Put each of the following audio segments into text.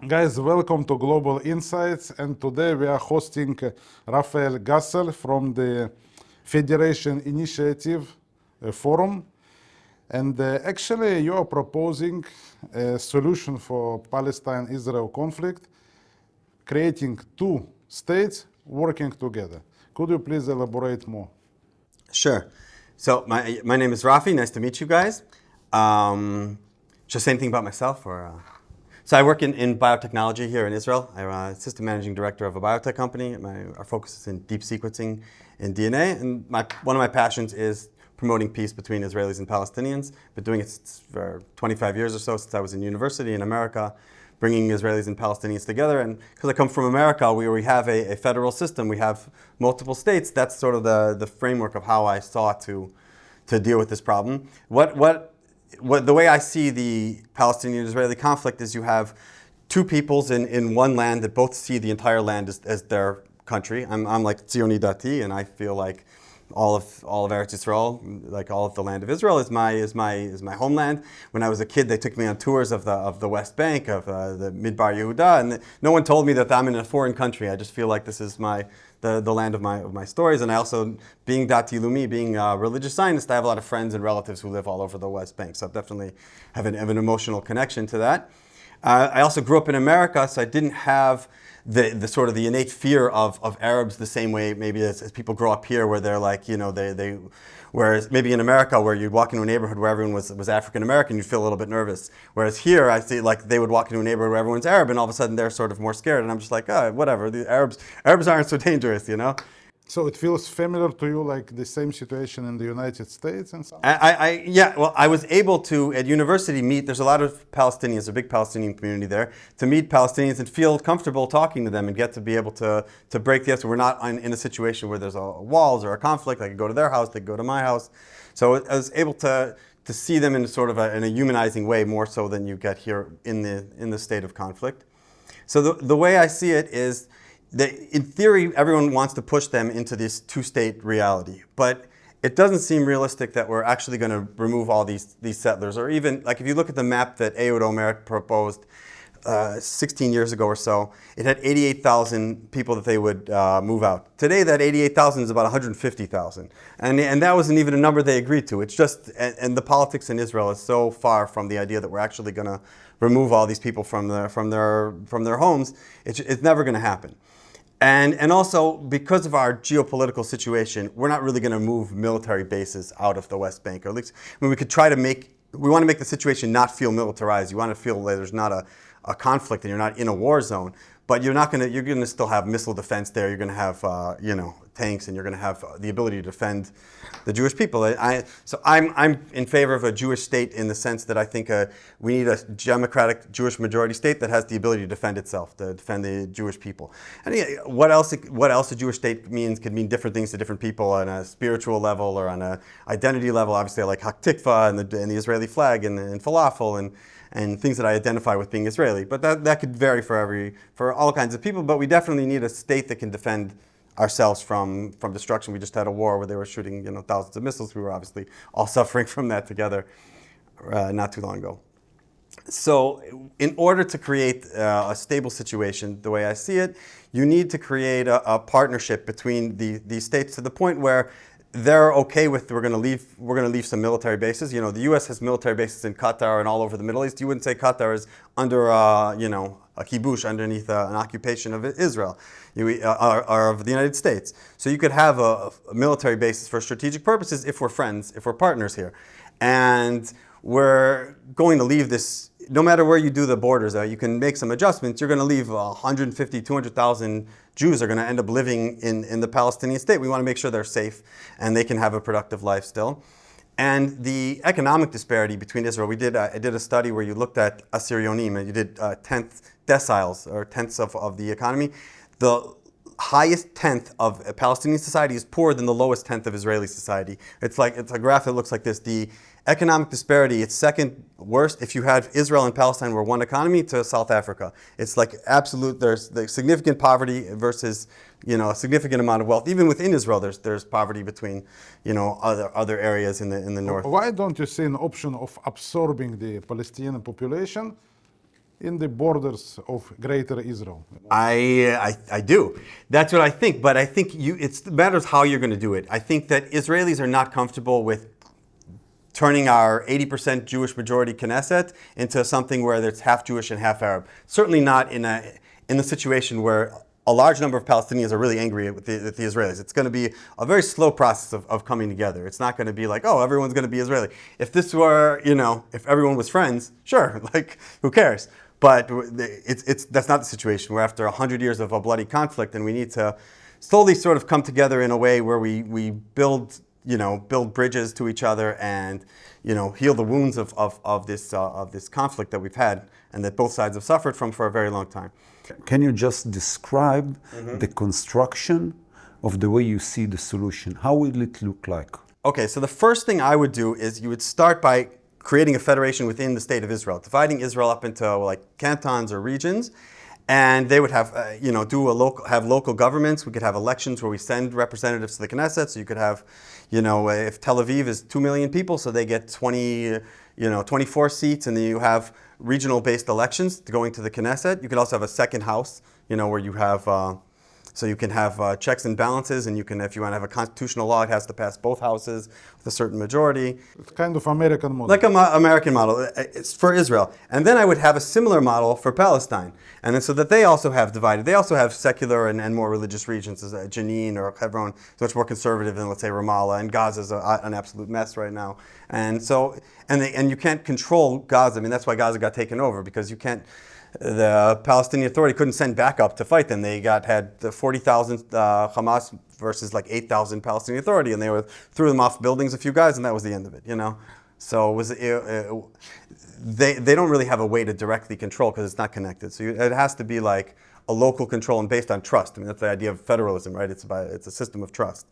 Guys, welcome to Global Insights, and today we are hosting Rafi Gassel from the Federation Initiative Forum. And actually, you are proposing a solution for Palestine-Israel conflict, creating two states working together. Could you please elaborate more? Sure. So my name is Rafi. Nice to meet you guys. Just say anything about myself, or so I work in biotechnology here in Israel. I'm assistant managing director of a biotech company. Our focus is in deep sequencing in DNA, and one of my passions is promoting peace between Israelis and Palestinians. Been doing it for 25 years or so, since I was in university in America, bringing Israelis and Palestinians together. And because I come from America, where we have a federal system, we have multiple states. That's sort of the framework of how I sought to deal with this problem. The way I see the Palestinian-Israeli conflict is you have two peoples in one land that both see the entire land as their country. I'm like Zioni Dati, and I feel like all of Eretz Yisrael, like all of the land of Israel, is my homeland. When I was a kid, they took me on tours of the West Bank, of the Midbar Yehuda, and no one told me that I'm in a foreign country. I just feel like this is the land of my stories. And I also, being Dati Lumi, being a religious Zionist, I have a lot of friends and relatives who live all over the West Bank. So I definitely have an emotional connection to that. I also grew up in America, so I didn't have the sort of the innate fear of Arabs the same way maybe as people grow up here, where they're like, whereas maybe in America, where you'd walk into a neighborhood where everyone was African American, you'd feel a little bit nervous. Whereas here, I see like they would walk into a neighborhood where everyone's Arab, and all of a sudden they're sort of more scared, and I'm just like, oh, whatever. The Arabs aren't so dangerous, you know. So it feels familiar to you, like the same situation in the United States and so on? Yeah, well, I was able to, at university, meet, there's a lot of Palestinians, a big Palestinian community there, to meet Palestinians and feel comfortable talking to them and get to be able to break the ice. We're not in a situation where there's walls or a conflict. I could go to their house, they could go to my house. So I was able to see them in sort of in a humanizing way, more so than you get here in the state of conflict. So the way I see it is, in theory, everyone wants to push them into this two-state reality, but it doesn't seem realistic that we're actually going to remove all these settlers. Or even, like if you look at the map that Ehud Olmert proposed 16 years ago or so, it had 88,000 people that they would move out. Today, that 88,000 is about 150,000. And that wasn't even a number they agreed to. It's just, and the politics in Israel is so far from the idea that we're actually going to remove all these people from their homes. It's never going to happen. And also, because of our geopolitical situation, we're not really going to move military bases out of the West Bank. Or at least, I mean, we want to make the situation not feel militarized. You want to feel like there's not a conflict and you're not in a war zone. But you're going to still have missile defense there. You're going to have, tanks, and you're going to have the ability to defend the Jewish people. So I'm in favor of a Jewish state in the sense that I think we need a democratic Jewish majority state that has the ability to defend itself, to defend the Jewish people. And what else a Jewish state means could mean different things to different people on a spiritual level or on an identity level. Obviously, I like Hak Tikva and the Israeli flag and falafel and things that I identify with being Israeli. But that could vary for all kinds of people. But we definitely need a state that can defend ourselves from destruction. We just had a war where they were shooting thousands of missiles. We were obviously all suffering from that together not too long ago. So in order to create a stable situation, the way I see it, you need to create a partnership between these states to the point where they're okay with we're going to leave some military bases. The U.S. has military bases in Qatar and all over the Middle East. You wouldn't say Qatar is under a kibush, underneath an occupation of Israel, or of the United States. So you could have a military basis for strategic purposes if we're friends, if we're partners here, and we're going to leave this. No matter where you do the borders, you can make some adjustments. You're going to leave 150, 200,000 Jews are going to end up living in the Palestinian state. We want to make sure they're safe and they can have a productive life still. And the economic disparity between Israel, I did a study where you looked at Asirionim, and you did deciles or tenths of the economy. The highest tenth of Palestinian society is poorer than the lowest tenth of Israeli society. It's a graph that looks like this. The economic disparity, it's second worst if you had Israel and Palestine were one economy to South Africa. It's like absolute, there's the significant poverty versus, a significant amount of wealth. Even within Israel, there's poverty between, other areas in the north. Why don't you see an option of absorbing the Palestinian population in the borders of Greater Israel. I do. That's what I think. But I think it matters how you're going to do it. I think that Israelis are not comfortable with turning our 80% Jewish majority Knesset into something where it's half Jewish and half Arab. Certainly not in the situation where a large number of Palestinians are really angry with the Israelis. It's going to be a very slow process of coming together. It's not going to be like, oh, everyone's going to be Israeli. If this were, if everyone was friends, sure, like, who cares? But that's not the situation. We're after 100 years of a bloody conflict, and we need to slowly sort of come together in a way where we build bridges to each other and, heal the wounds of this conflict that we've had and that both sides have suffered from for a very long time. Can you just describe the construction of the way you see the solution? How will it look like? Okay, so the first thing I would do is you would start by creating a federation within the state of Israel, dividing Israel up into like cantons or regions, and they would have, have local governments. We could have elections where we send representatives to the Knesset. So you could have, if Tel Aviv is 2 million people, so they get 24 seats, and then you have regional-based elections going to the Knesset. You could also have a second house, where you have, so you can have checks and balances, and you can, if you want to have a constitutional law, it has to pass both houses with a certain majority. It's kind of American model. Like an American model. It's for Israel. And then I would have a similar model for Palestine. And then so that they also have divided. They also have secular and more religious regions, as Jenin or Hebron is much more conservative than, let's say, Ramallah. And Gaza is an absolute mess right now. And so, and you can't control Gaza. I mean, that's why Gaza got taken over, because you can't. The Palestinian Authority couldn't send backup to fight them. They had the 40,000 Hamas versus like 8,000 Palestinian Authority, and they threw them off buildings, a few guys, and that was the end of it. So they don't really have a way to directly control because it's not connected. So it has to be like a local control and based on trust. I mean, that's the idea of federalism, right? It's a system of trust.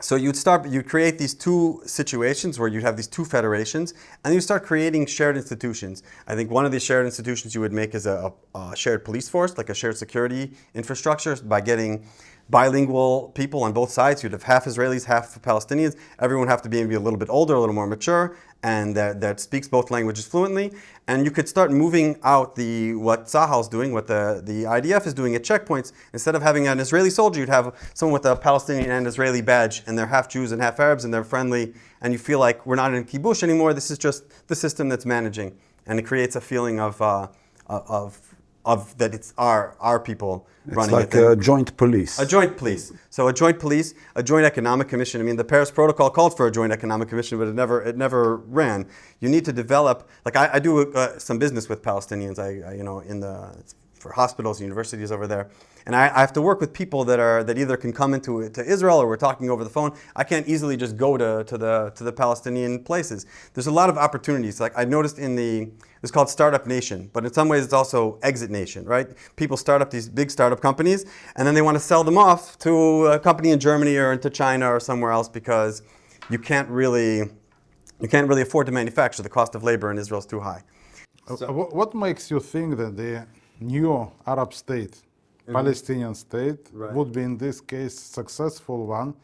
So you'd create these two situations where you'd have these two federations, and you start creating shared institutions. I think one of these shared institutions you would make is a shared police force, like a shared security infrastructure, by getting bilingual people on both sides. You'd have half Israelis, half Palestinians. Everyone would have to be maybe a little bit older, a little more mature, and that speaks both languages fluently. And you could start moving out what Tzahal is doing, what the IDF is doing at checkpoints. Instead of having an Israeli soldier, you'd have someone with a Palestinian and Israeli badge, and they're half Jews and half Arabs, and they're friendly, and you feel like we're not in kibush anymore. This is just the system that's managing, and it creates a feeling of that it's our people running it. It's like a joint police. A joint police. So a joint police, a joint economic commission. I mean, the Paris Protocol called for a joint economic commission, but it never ran. You need to develop. Like I do some business with Palestinians. For hospitals, universities over there, and I have to work with people that either can come to Israel or we're talking over the phone. I can't easily just go to the Palestinian places. There's a lot of opportunities. Like I noticed it's called Startup Nation, but in some ways it's also Exit Nation, right? People start up these big startup companies, and then they want to sell them off to a company in Germany or into China or somewhere else because you can't really afford to manufacture. The cost of labor in Israel is too high. So, what makes you think that the new Arab state, Palestinian state, would be in this case successful one?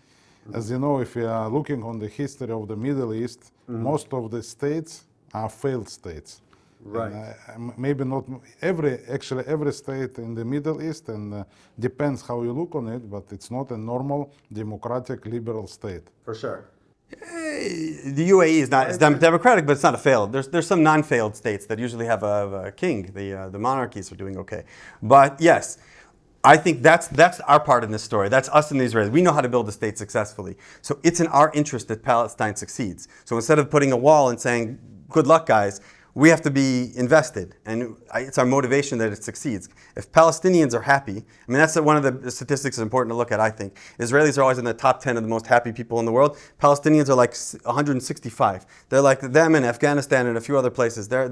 As you know, if you are looking on the history of the Middle East, most of the states are failed states. Right. Maybe not every state in the Middle East, and depends how you look on it, but it's not a normal democratic liberal state. For sure. The UAE is not democratic, but it's not a failed. There's some non-failed states that usually have a king. The monarchies are doing okay, but yes, I think that's our part in this story. That's us and the Israelis. We know how to build a state successfully. So it's in our interest that Palestine succeeds. So instead of putting a wall and saying, "Good luck, guys," we have to be invested, and it's our motivation that it succeeds. If Palestinians are happy, I mean, that's one of the statistics that's important to look at, I think. Israelis are always in the top 10 of the most happy people in the world. Palestinians are like 165. They're like them in Afghanistan and a few other places. They're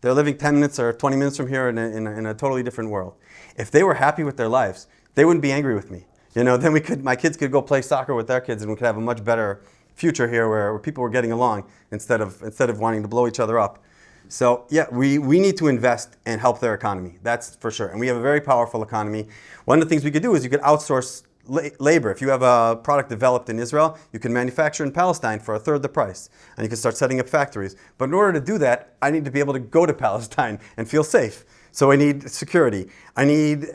living 10 minutes or 20 minutes from here in a totally different world. If they were happy with their lives, they wouldn't be angry with me. Then my kids could go play soccer with their kids, and we could have a much better future here where people were getting along instead of wanting to blow each other up. So yeah, we need to invest and help their economy. That's for sure. And we have a very powerful economy. One of the things we could do is you could outsource labor. If you have a product developed in Israel, you can manufacture in Palestine for a third the price, and you can start setting up factories. But in order to do that, I need to be able to go to Palestine and feel safe. So I need security. I need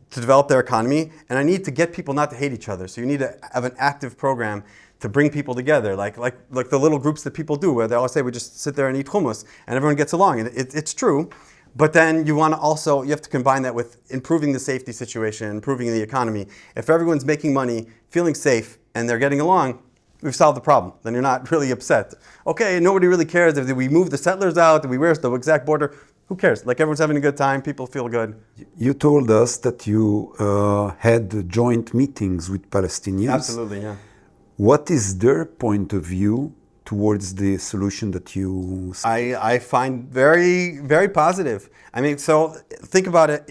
to develop their economy, and I need to get people not to hate each other. So you need to have an active program to bring people together, like the little groups that people do, where they always say we just sit there and eat hummus, and everyone gets along. And it's true. But then you have to combine that with improving the safety situation, improving the economy. If everyone's making money, feeling safe, and they're getting along, we've solved the problem. Then you're not really upset. Okay, nobody really cares if we move the settlers out, if we wear the exact border. Who cares? Like, everyone's having a good time, people feel good. You told us that you had joint meetings with Palestinians. Absolutely, yeah. What is their point of view towards the solution that you... I find very, very positive. I mean, so think about it.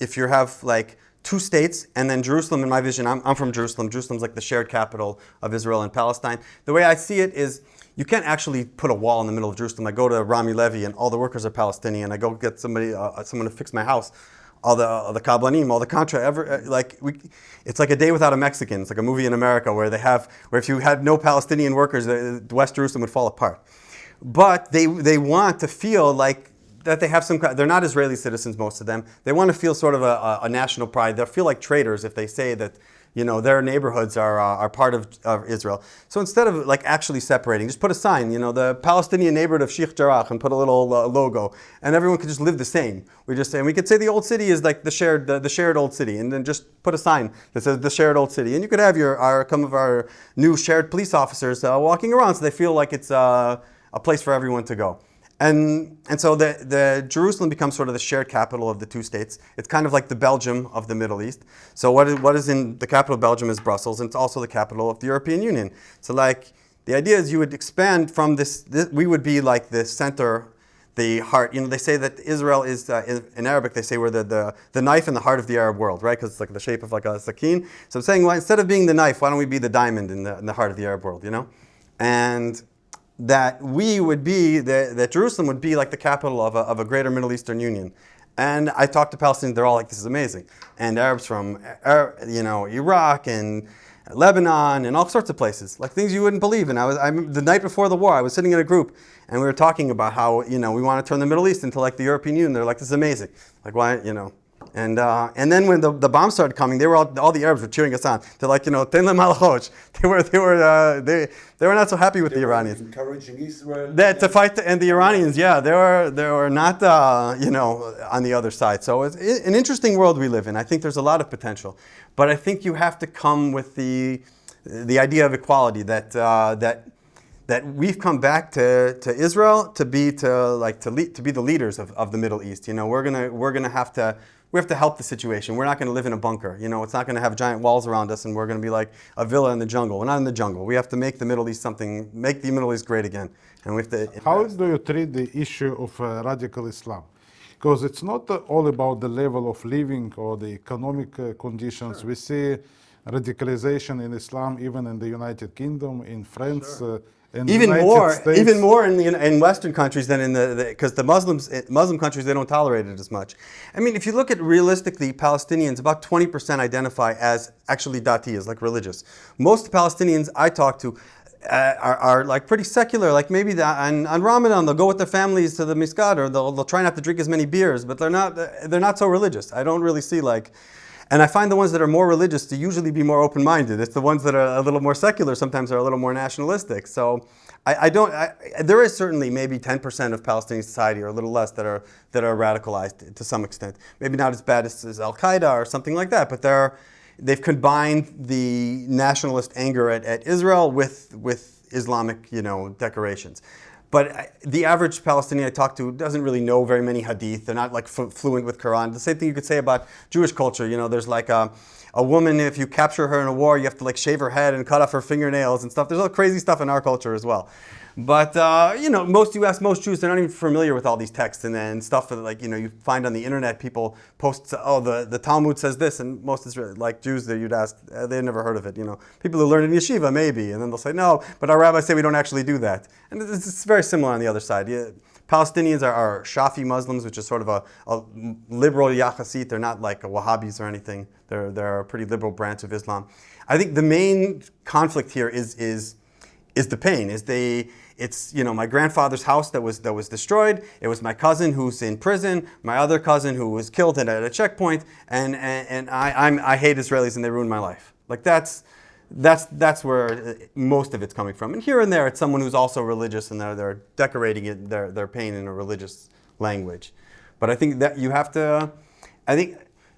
If you have like two states and then Jerusalem, in my vision, I'm from Jerusalem. Jerusalem's like the shared capital of Israel and Palestine. The way I see it is, you can't actually put a wall in the middle of Jerusalem. I go to Rami Lavi and all the workers are Palestinian. I go get someone to fix my house. All the Kablanim, all the Contra, it's like a day without a Mexican. It's like a movie in America where if you had no Palestinian workers, West Jerusalem would fall apart. But they want to feel like that they have they're not Israeli citizens, most of them. They want to feel sort of a national pride. They'll feel like traitors if they say that, their neighborhoods are part of Israel. So instead of like actually separating, just put a sign, the Palestinian neighborhood of Sheikh Jarrah, and put a little logo, and everyone could just live the same. We could say the old city is like the shared old city, and then just put a sign that says the shared old city, and you could have some of our new shared police officers walking around, so they feel like it's a place for everyone to go. And so the Jerusalem becomes sort of the shared capital of the two states. It's kind of like the Belgium of the Middle East. So what is in the capital of Belgium is Brussels, and it's also the capital of the European Union. So like the idea is you would expand from this we would be like the center, the heart. They say that Israel is in Arabic. They say we're the knife in the heart of the Arab world, right? Because it's like the shape of like a sakin. So I'm saying, well, instead of being the knife, why don't we be the diamond in the heart of the Arab world? And that that Jerusalem would be like the capital of a greater Middle Eastern Union. And I talked to Palestinians, they're all like, this is amazing. And Arabs from, Iraq and Lebanon and all sorts of places, like things you wouldn't believe. And the night before the war, I was sitting in a group and we were talking about how, we want to turn the Middle East into like the European Union. They're like, this is amazing. Like, why, And then when the bombs started coming, they were all the Arabs were cheering us on. They're like, Ten le malachoj. They were not so happy with the Iranians. Encouraging Israel to fight, and the Iranians, yeah, they were not, on the other side. So it's an interesting world we live in. I think there's a lot of potential, but I think you have to come with the idea of equality that we've come back to Israel to be the leaders of the Middle East. We have to help the situation. We're not going to live in a bunker. It's not going to have giant walls around us, and we're going to be like a villa in the jungle. We're not in the jungle. We have to make the Middle East make the Middle East great again. And we have to. How do you treat the issue of radical Islam? Because it's not all about the level of living or the economic conditions. Sure. We see radicalization in Islam even in the United Kingdom, in France. Sure. Even more in Western countries than in because the Muslim countries, they don't tolerate it as much. I mean, if you look at realistically, Palestinians, about 20% identify as actually Dati, like religious. Most Palestinians I talk to are like pretty secular, like maybe on Ramadan they'll go with their families to the Miskad, or they'll try not to drink as many beers, but they're not so religious. I don't really see and I find the ones that are more religious to usually be more open-minded. It's the ones that are a little more secular sometimes are a little more nationalistic. So there is certainly maybe 10% of Palestinian society or a little less that are radicalized to some extent. Maybe not as bad as Al-Qaeda or something like that, but they've combined the nationalist anger at Israel with Islamic, decorations. But the average Palestinian I talk to doesn't really know very many hadith. They're not like fluent with Quran. The same thing you could say about Jewish culture. There's like a woman, if you capture her in a war, you have to like shave her head and cut off her fingernails and stuff. There's all crazy stuff in our culture as well. But, you ask most Jews, they're not even familiar with all these texts and stuff that you find on the internet. People post, the Talmud says this, and most Jews that you'd ask, they've never heard of it, People who learn in yeshiva, maybe, and then they'll say, no, but our rabbis say we don't actually do that. And it's very similar on the other side. Palestinians are Shafi Muslims, which is sort of a liberal Yahhasit. They're not like Wahhabis or anything. They're a pretty liberal branch of Islam. I think the main conflict here is the pain. It's my grandfather's house that was destroyed. It was my cousin who's in prison. My other cousin who was killed at a checkpoint. And I hate Israelis and they ruined my life. Like that's where most of it's coming from. And here and there, it's someone who's also religious and they're decorating it their pain in a religious language. But I think that you have to. I think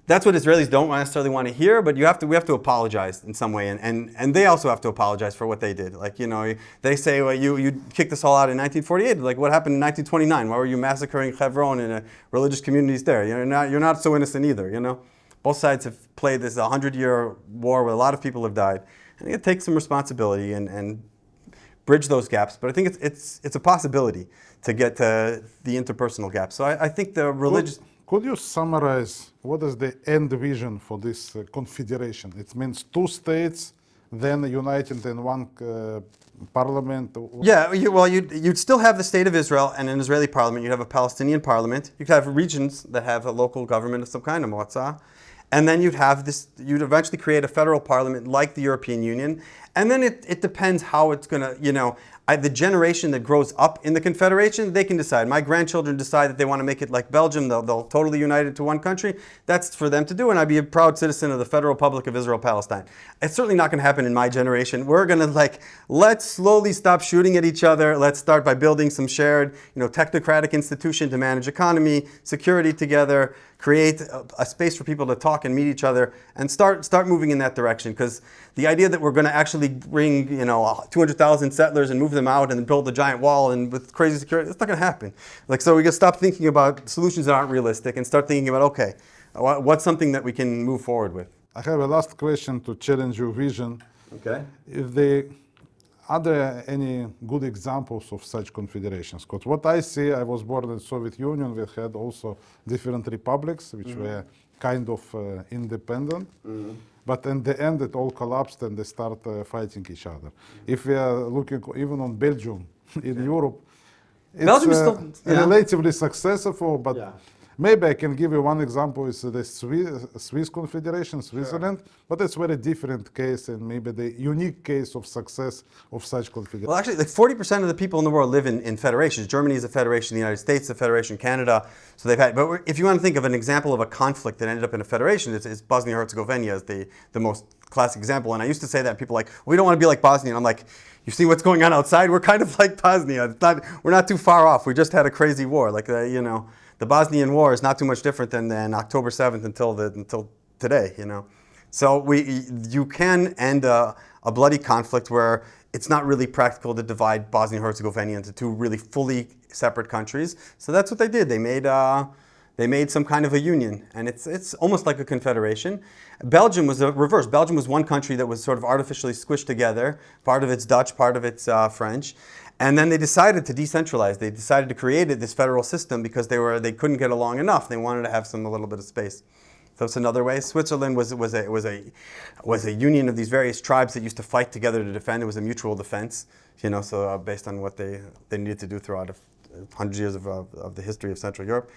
that's what Israelis don't necessarily want to hear, but we have to apologize in some way, and they also have to apologize for what they did. Like, they say, well, you kicked us all out in 1948. Like, what happened in 1929? Why were you massacring Hebron and religious communities there? You're not so innocent either. Both sides have played this 100-year war where a lot of people have died. I think it takes some responsibility and bridge those gaps. But I think it's a possibility to get to the interpersonal gap. So I think the religious. Could you summarize what is the end vision for this confederation? It means two states, then united in one parliament. Yeah, you'd still have the state of Israel and an Israeli parliament. You'd have a Palestinian parliament. You could have regions that have a local government of some kind, a motzah. And then you'd eventually create a federal parliament like the European Union. And then it depends how it's going to, the generation that grows up in the Confederation, they can decide. My grandchildren decide that they want to make it like Belgium. They'll totally unite it to one country. That's for them to do, and I'd be a proud citizen of the Federal Republic of Israel-Palestine. It's certainly not going to happen in my generation. We're going to let's slowly stop shooting at each other. Let's start by building some shared, technocratic institution to manage economy, security together, create a space for people to talk and meet each other, and start moving in that direction. Because the idea that we're going to actually bring 200,000 settlers and move them out and build a giant wall and with crazy security, it's not going to happen. So we got to stop thinking about solutions that aren't realistic and start thinking about, okay, what's something that we can move forward with? I have a last question to challenge your vision. Okay. Are there any good examples of such confederations? Because what I see, I was born in the Soviet Union. We had also different republics which were kind of independent. But in the end, it all collapsed and they start fighting each other. If we are looking even on Belgium in Europe, it's Belgium is still relatively successful, but maybe I can give you one example. It's the Swiss Confederation, Switzerland, but it's a very different case and maybe the unique case of success of such confederation. Well, actually, 40% of the people in the world live in federations. Germany is a federation, the United States is a federation, Canada. So they've had, but if you want to think of an example of a conflict that ended up in a federation, it's Bosnia-Herzegovina is the most classic example. And I used to say that, people we don't want to be like Bosnia. And I'm like, you see what's going on outside? We're kind of like Bosnia. We're not too far off. We just had a crazy war. The Bosnian War is not too much different than October 7th until today, So you can end a bloody conflict where it's not really practical to divide Bosnia-Herzegovina into two really fully separate countries. So that's what they did. They made some kind of a union, and it's almost like a confederation. Belgium was the reverse. Belgium was one country that was sort of artificially squished together. Part of it's Dutch, part of it's French. And then they decided to decentralize. They decided to create this federal system because they couldn't get along enough. They wanted to have a little bit of space. So it's another way. Switzerland was a union of these various tribes that used to fight together to defend. It was a mutual defense, so based on what they needed to do throughout hundreds of years of the history of Central Europe.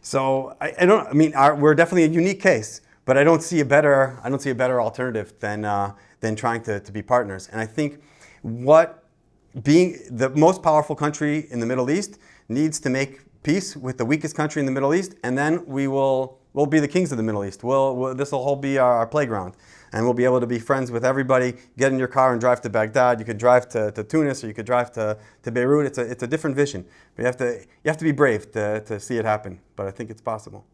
So we're definitely a unique case, but I don't see a better alternative than trying to be partners. And I think being the most powerful country in the Middle East needs to make peace with the weakest country in the Middle East, and then we'll be the kings of the Middle East. This will all be our playground, and we'll be able to be friends with everybody. Get in your car and drive to Baghdad. You could drive to Tunis, or you could drive to Beirut. It's a different vision, but you have to be brave to see it happen. But I think it's possible.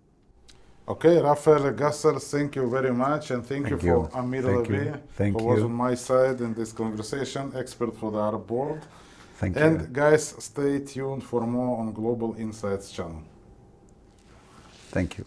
Okay, Rafi Gassel, thank you very much, and thank you for Amir Lavi, who was on my side in this conversation, expert for the Arab world. Thank you. And guys, stay tuned for more on Global Insights channel. Thank you.